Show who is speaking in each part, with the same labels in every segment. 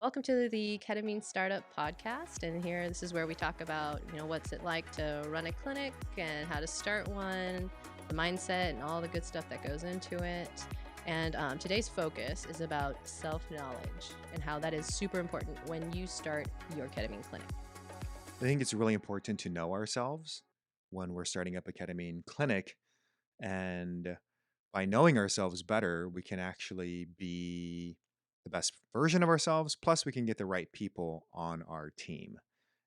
Speaker 1: Welcome to the Ketamine Startup Podcast. And here, this is where we talk about, what's it like to run a clinic and how to start one, the mindset and all the good stuff that goes into it. And today's focus is about self-knowledge and how that is super important when you start your ketamine clinic.
Speaker 2: I think it's really important to know ourselves when we're starting up a ketamine clinic. And by knowing ourselves better, we can actually be the best version of ourselves. Plus, we can get the right people on our team.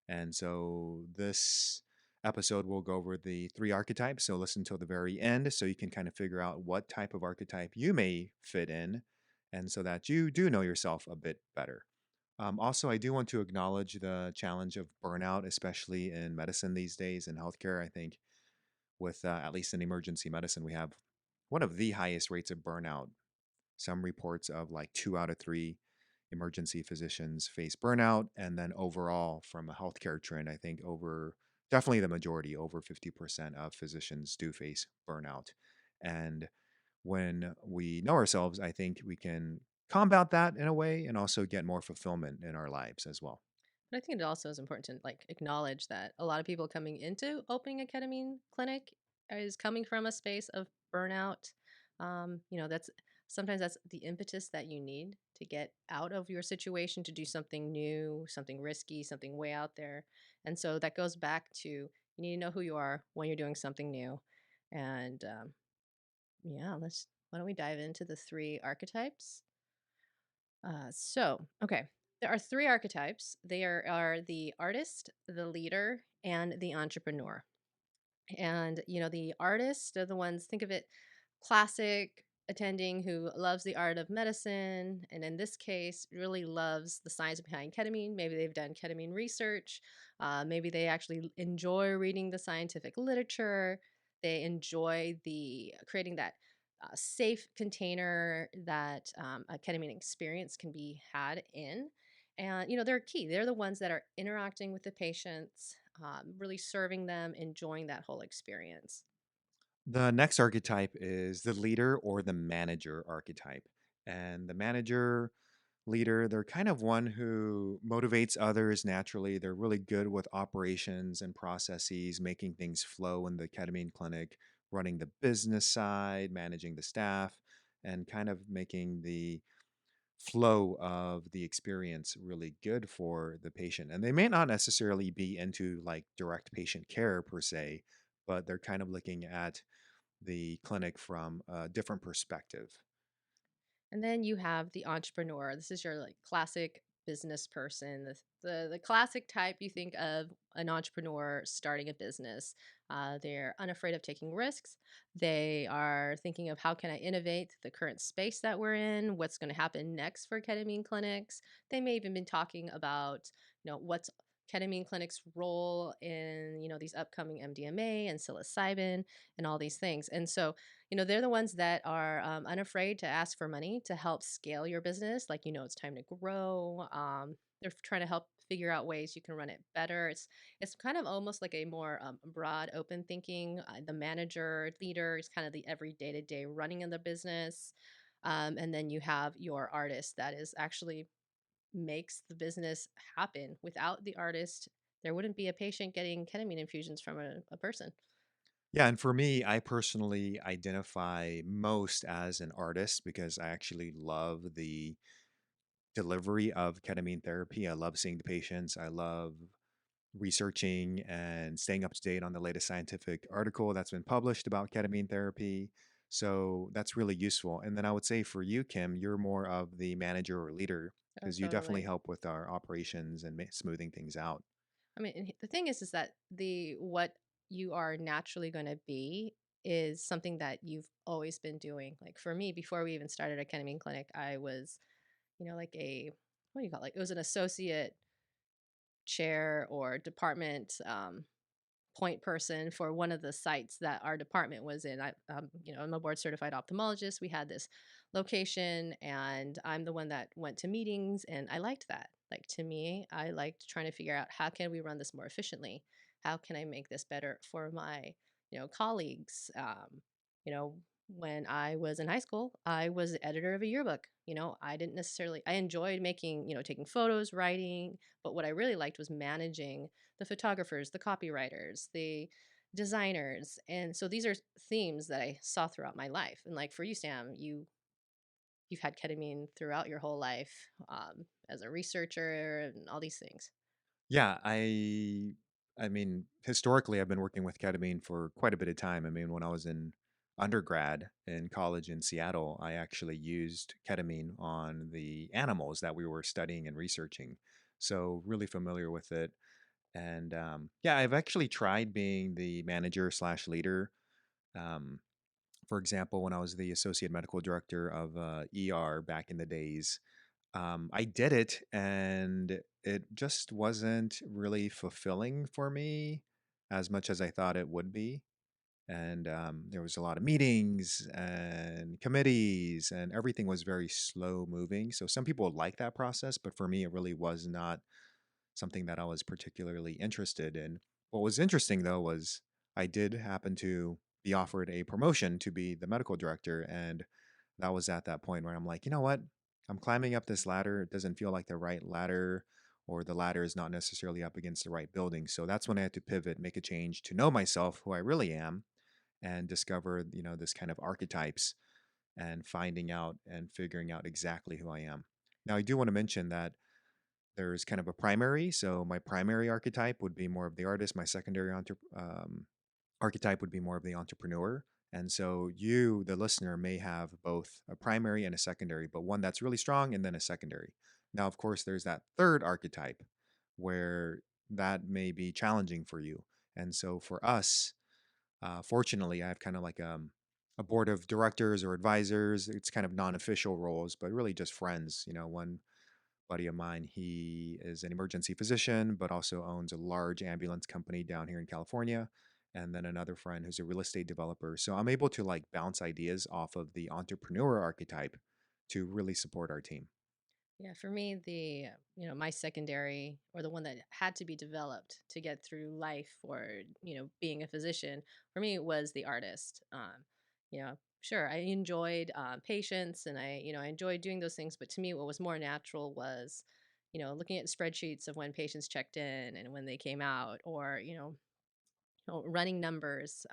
Speaker 2: And so, this episode will go over the three archetypes. So, listen till the very end so you can kind of figure out what type of archetype you may fit in. And so that you do know yourself a bit better. Also, I do want to acknowledge the challenge of burnout, especially in medicine these days in healthcare. I think with at least in emergency medicine, we have one of the highest rates of burnout. Some reports of like 2 out of 3 emergency physicians face burnout. And then overall, from a healthcare trend, I think definitely the majority, over 50% of physicians do face burnout. And when we know ourselves, I think we can combat that in a way and also get more fulfillment in our lives as well.
Speaker 1: But I think it also is important to acknowledge that a lot of people coming into opening a ketamine clinic is coming from a space of burnout. That's sometimes that's the impetus that you need to get out of your situation to do something new, something risky, something way out there. And so that goes back to you need to know who you are when you're doing something new. And yeah, let's why don't we dive into the three archetypes? Okay. There are three archetypes. They are the artist, the leader, and the entrepreneur. And, the artist are the ones, think of it, classic attending who loves the art of medicine. And in this case, really loves the science behind ketamine. Maybe they've done ketamine research. Maybe they actually enjoy reading the scientific literature. They enjoy the creating that safe container that a ketamine experience can be had in. And, they're key. They're the ones that are interacting with the patients, really serving them, enjoying that whole experience.
Speaker 2: The next archetype is the leader or the manager archetype. And the manager leader, they're kind of one who motivates others naturally. They're really good with operations and processes, making things flow in the ketamine clinic, running the business side, managing the staff, and kind of making the flow of the experience really good for the patient. And they may not necessarily be into like direct patient care per se, but they're kind of looking at the clinic from a different perspective.
Speaker 1: And then you have the entrepreneur. This is your classic business person, the classic type you think of an entrepreneur starting a business. They're unafraid of taking risks. They are thinking of how can I innovate the current space that we're in, what's going to happen next for ketamine clinics. They may even been talking about, what's ketamine clinics role in, these upcoming MDMA and psilocybin and all these things. And so they're the ones that are unafraid to ask for money to help scale your business. Like, it's time to grow. They're trying to help figure out ways you can run it better. It's kind of almost like a more broad, open thinking. The manager, leader is kind of the every day to day running of the business. And then you have your artist that is actually makes the business happen. Without the artist, there wouldn't be a patient getting ketamine infusions from a person.
Speaker 2: Yeah, and for me, I personally identify most as an artist because I actually love the delivery of ketamine therapy. I love seeing the patients. I love researching and staying up to date on the latest scientific article that's been published about ketamine therapy. So that's really useful. And then I would say for you, Kim, you're more of the manager or leader
Speaker 1: Oh,
Speaker 2: because you definitely
Speaker 1: totally.
Speaker 2: help with our operations and smoothing things out.
Speaker 1: I mean, and the thing is that the what you are naturally going to be is something that you've always been doing. Like for me, before we even started a ketamine clinic, I was, like a what do you call it? Like it was an associate chair or department point person for one of the sites that our department was in. I'm a board certified ophthalmologist. We had this location, and I'm the one that went to meetings, and I liked that. Like to me, I liked trying to figure out how can we run this more efficiently? How can I make this better for my, colleagues? You know, when I was in high school, I was the editor of a yearbook. I didn't necessarily, I enjoyed making, taking photos, writing, but what I really liked was managing the photographers, the copywriters, the designers. And so these are themes that I saw throughout my life. And like for you, Sam, you've had ketamine throughout your whole life, as a researcher and all these things.
Speaker 2: Yeah, I mean, historically I've been working with ketamine for quite a bit of time. I mean, when I was in undergrad in college in Seattle, I actually used ketamine on the animals that we were studying and researching. So really familiar with it. And yeah, I've actually tried being the manager slash leader. Um, for example, when I was the associate medical director of ER back in the days, I did it and it just wasn't really fulfilling for me as much as I thought it would be. And there was a lot of meetings and committees, and everything was very slow moving. So some people like that process, but for me, it really was not something that I was particularly interested in. What was interesting though was I did happen to be offered a promotion to be the medical director. And that was at that point where I'm like, you know what? I'm climbing up this ladder. It doesn't feel like the right ladder, or the ladder is not necessarily up against the right building. So that's when I had to pivot, make a change to know myself, who I really am, and discover, this kind of archetypes and finding out and figuring out exactly who I am. Now, I do want to mention that there's kind of a primary. So my primary archetype would be more of the artist. My secondary archetype would be more of the entrepreneur. And so you, the listener, may have both a primary and a secondary, but one that's really strong and then a secondary. Now, of course, there's that third archetype where that may be challenging for you. And so for us, fortunately, I have kind of like a board of directors or advisors. It's kind of non-official roles, but really just friends. One buddy of mine, he is an emergency physician, but also owns a large ambulance company down here in California. And then another friend who's a real estate developer. So I'm able to like bounce ideas off of the entrepreneur archetype to really support our team.
Speaker 1: Yeah, for me, my secondary, or the one that had to be developed to get through life, or, being a physician, for me was the artist. Sure, I enjoyed patients, and I enjoyed doing those things, but to me, what was more natural was, looking at spreadsheets of when patients checked in and when they came out, or, running numbers.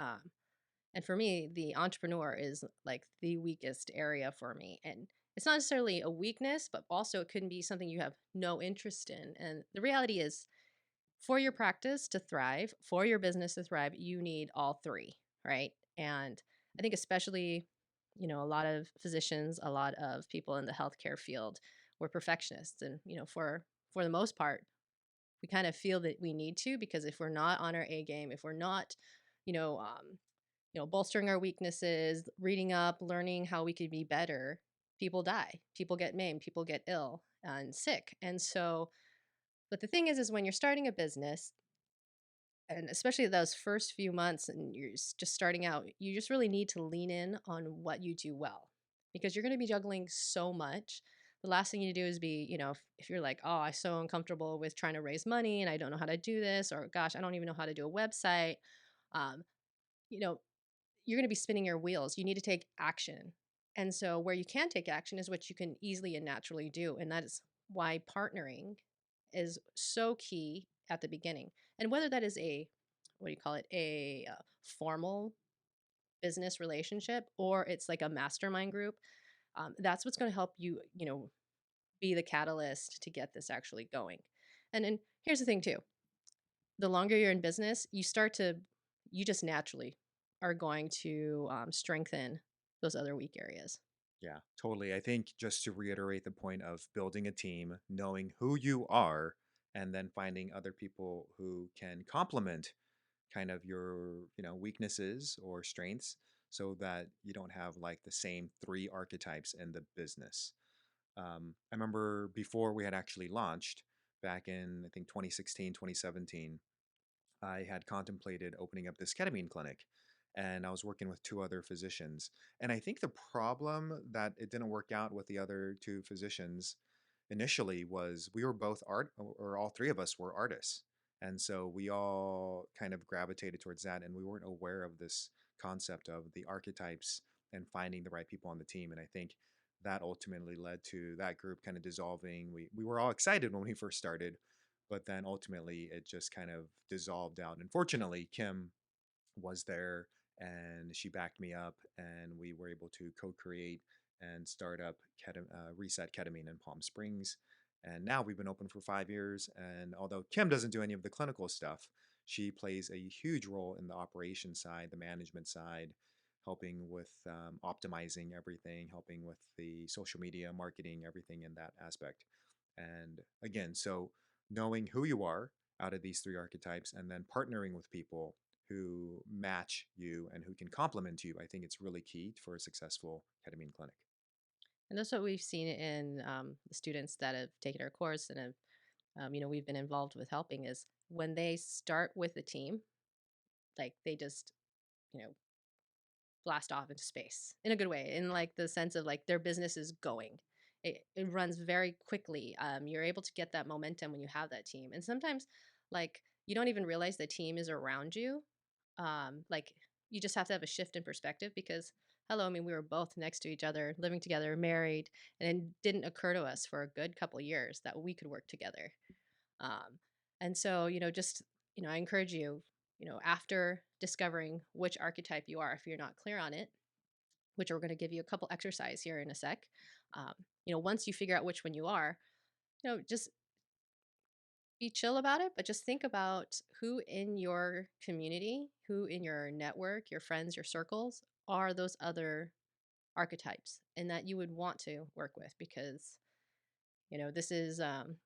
Speaker 1: And for me, the entrepreneur is like the weakest area for me. And it's not necessarily a weakness, but also it can be something you have no interest in. And the reality is, for your practice to thrive, for your business to thrive, you need all three, right? And I think, especially, a lot of physicians, a lot of people in the healthcare field, we're perfectionists. And, for the most part, we kind of feel that we need to, because if we're not on our A game, if we're not, you know, um, bolstering our weaknesses, reading up, learning how we could be better, people die, people get maimed, people get ill and sick. And so, but the thing is when you're starting a business, and especially those first few months and you're just starting out, you just really need to lean in on what you do well, because you're going to be juggling so much. The last thing you do is be, if you're like, oh, I'm so uncomfortable with trying to raise money and I don't know how to do this, or gosh, I don't even know how to do a website. Um, you know, you're going to be spinning your wheels. You need to take action. And so, where you can take action is what you can easily and naturally do. And that is why partnering is so key at the beginning. And whether that is what do you call it, formal business relationship, or it's like a mastermind group, that's what's going to help you, be the catalyst to get this actually going. And then here's the thing, too: the longer you're in business, you just naturally are going to strengthen those other weak areas.
Speaker 2: Yeah, totally. I think just to reiterate the point of building a team, knowing who you are, and then finding other people who can complement kind of your, weaknesses or strengths so that you don't have like the same three archetypes in the business. I remember before we had actually launched back in, I think, 2016, 2017, I had contemplated opening up this ketamine clinic, and I was working with two other physicians. And I think the problem that it didn't work out with the other two physicians initially was we were both art, or all three of us were artists. And so we all kind of gravitated towards that, and we weren't aware of this concept of the archetypes and finding the right people on the team. And I think that ultimately led to that group kind of dissolving. We were all excited when we first started, but then ultimately it just kind of dissolved out. Unfortunately, Kim was there and she backed me up, and we were able to co-create and start up Reset Ketamine in Palm Springs. And now we've been open for 5 years. And although Kim doesn't do any of the clinical stuff, she plays a huge role in the operation side, the management side, helping with optimizing everything, helping with the social media marketing, everything in that aspect. And again, so knowing who you are out of these three archetypes and then partnering with people who match you and who can complement you, I think it's really key for a successful ketamine clinic.
Speaker 1: And that's what we've seen in the students that have taken our course and have, we've been involved with helping is when they start with a team, like they just, you know, blast off into space in a good way, in like the sense of like their business is going. It runs very quickly. You're able to get that momentum when you have that team. And sometimes, like, you don't even realize the team is around you. Like, you just have to have a shift in perspective because, hello, I mean, we were both next to each other, living together, married, and it didn't occur to us for a good couple years that we could work together. Um, and so, just, I encourage you, after discovering which archetype you are, if you're not clear on it, which we're going to give you a couple exercise here in a sec. Um, once you figure out which one you are, just be chill about it, but just think about who in your community, who in your network, your friends, your circles are those other archetypes and that you would want to work with because this is,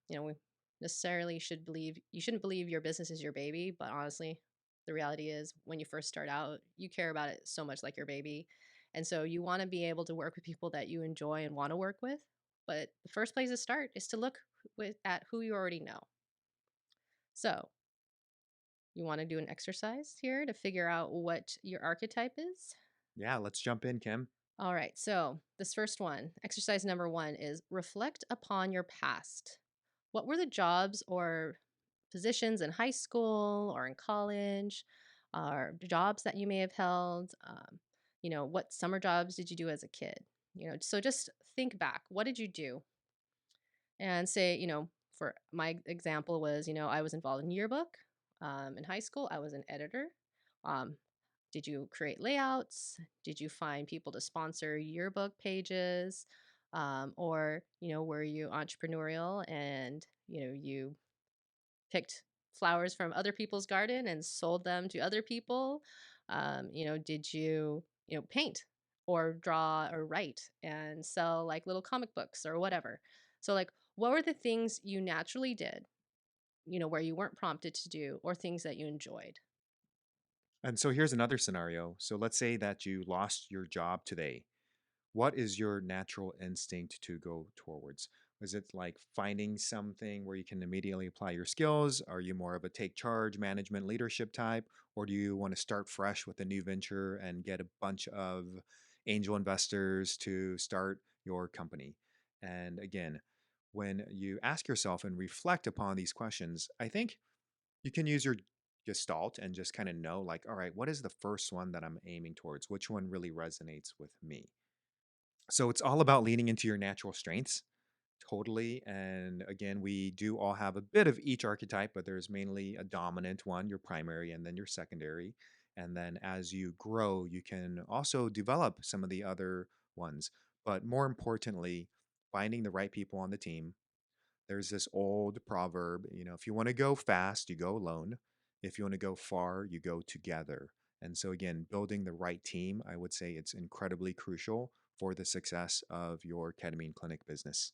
Speaker 1: we necessarily should believe you shouldn't believe your business is your baby, but honestly, the reality is when you first start out, you care about it so much like your baby. And so you want to be able to work with people that you enjoy and want to work with. But the first place to start is to look at who you already know. So you want to do an exercise here to figure out what your archetype is.
Speaker 2: Yeah, let's jump in, Kim.
Speaker 1: All right. So this first one, exercise number one, is reflect upon your past. What were the jobs or positions in high school or in college, or jobs that you may have held? What summer jobs did you do as a kid? So just think back. What did you do? And say, for my example was, I was involved in yearbook. In high school, I was an editor. Um, did you create layouts? Did you find people to sponsor yearbook pages? Or, were you entrepreneurial and, you picked flowers from other people's garden and sold them to other people? Did you, paint or draw or write and sell like little comic books or whatever? So, like, what were the things you naturally did, where you weren't prompted to do, or things that you enjoyed?
Speaker 2: And so here's another scenario. So let's say that you lost your job today. What is your natural instinct to go towards? Is it like finding something where you can immediately apply your skills? Are you more of a take charge, management, leadership type? Or do you want to start fresh with a new venture and get a bunch of angel investors to start your company? And again, when you ask yourself and reflect upon these questions, I think you can use your gestalt and just kind of know, like, all right, what is the first one that I'm aiming towards? Which one really resonates with me? So it's all about leaning into your natural strengths. Totally. And again, we do all have a bit of each archetype, but there's mainly a dominant one, your primary, and then your secondary. And then as you grow, you can also develop some of the other ones. But more importantly, finding the right people on the team. There's this old proverb, if you want to go fast, you go alone. If you want to go far, you go together. And so, again, building the right team, I would say it's incredibly crucial for the success of your ketamine clinic business.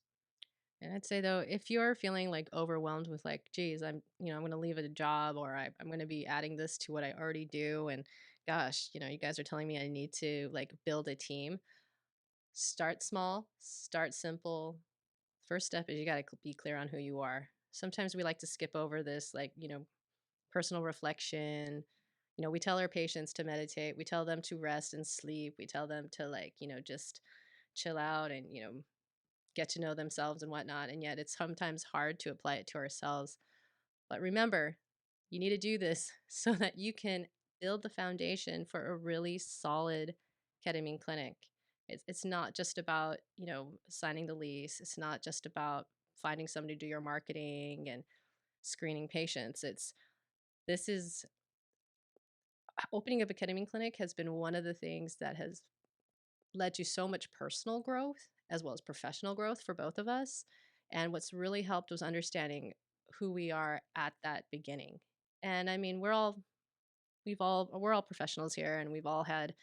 Speaker 1: And I'd say though, if you're feeling like overwhelmed with like, geez, I'm going to leave a job or I'm going to be adding this to what I already do. And gosh, you guys are telling me I need to like build a team. Start small, start simple. First step is you got to be clear on who you are. Sometimes we like to skip over this, like, personal reflection. We tell our patients to meditate. We tell them to rest and sleep. We tell them to like, just chill out and, get to know themselves and whatnot. And yet it's sometimes hard to apply it to ourselves. But remember, you need to do this so that you can build the foundation for a really solid ketamine clinic. It's not just about, signing the lease. It's not just about finding somebody to do your marketing and screening patients. This is Opening up a ketamine clinic has been one of the things that has led to so much personal growth as well as professional growth for both of us. And what's really helped was understanding who we are at that beginning. And I mean, we're all professionals here, and we've all had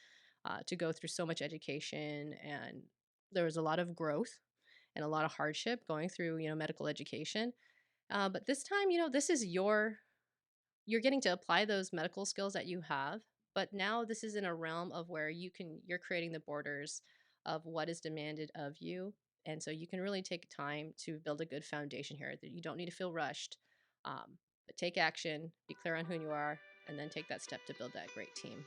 Speaker 1: to go through so much education, and there was a lot of growth and a lot of hardship going through, medical education. But this time, this is you're getting to apply those medical skills that you have, but now this is in a realm of where you're creating the borders of what is demanded of you. And so you can really take time to build a good foundation here, that you don't need to feel rushed. But take action, be clear on who you are, and then take that step to build that great team.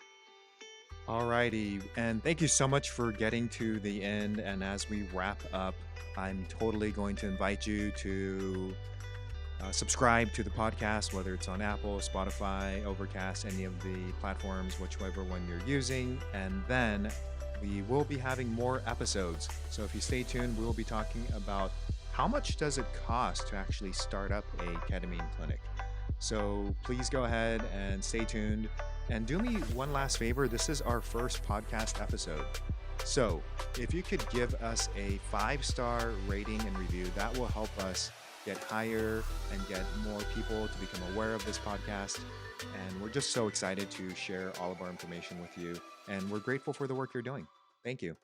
Speaker 2: Alrighty, and thank you so much for getting to the end. And as we wrap up, I'm totally going to invite you to subscribe to the podcast, whether it's on Apple, Spotify, Overcast, any of the platforms, whichever one you're using. And then we will be having more episodes. So if you stay tuned, we will be talking about how much does it cost to actually start up a ketamine clinic. So please go ahead and stay tuned. And do me one last favor. This is our first podcast episode. So if you could give us a 5-star rating and review, that will help us get higher and get more people to become aware of this podcast. And we're just so excited to share all of our information with you. And we're grateful for the work you're doing. Thank you.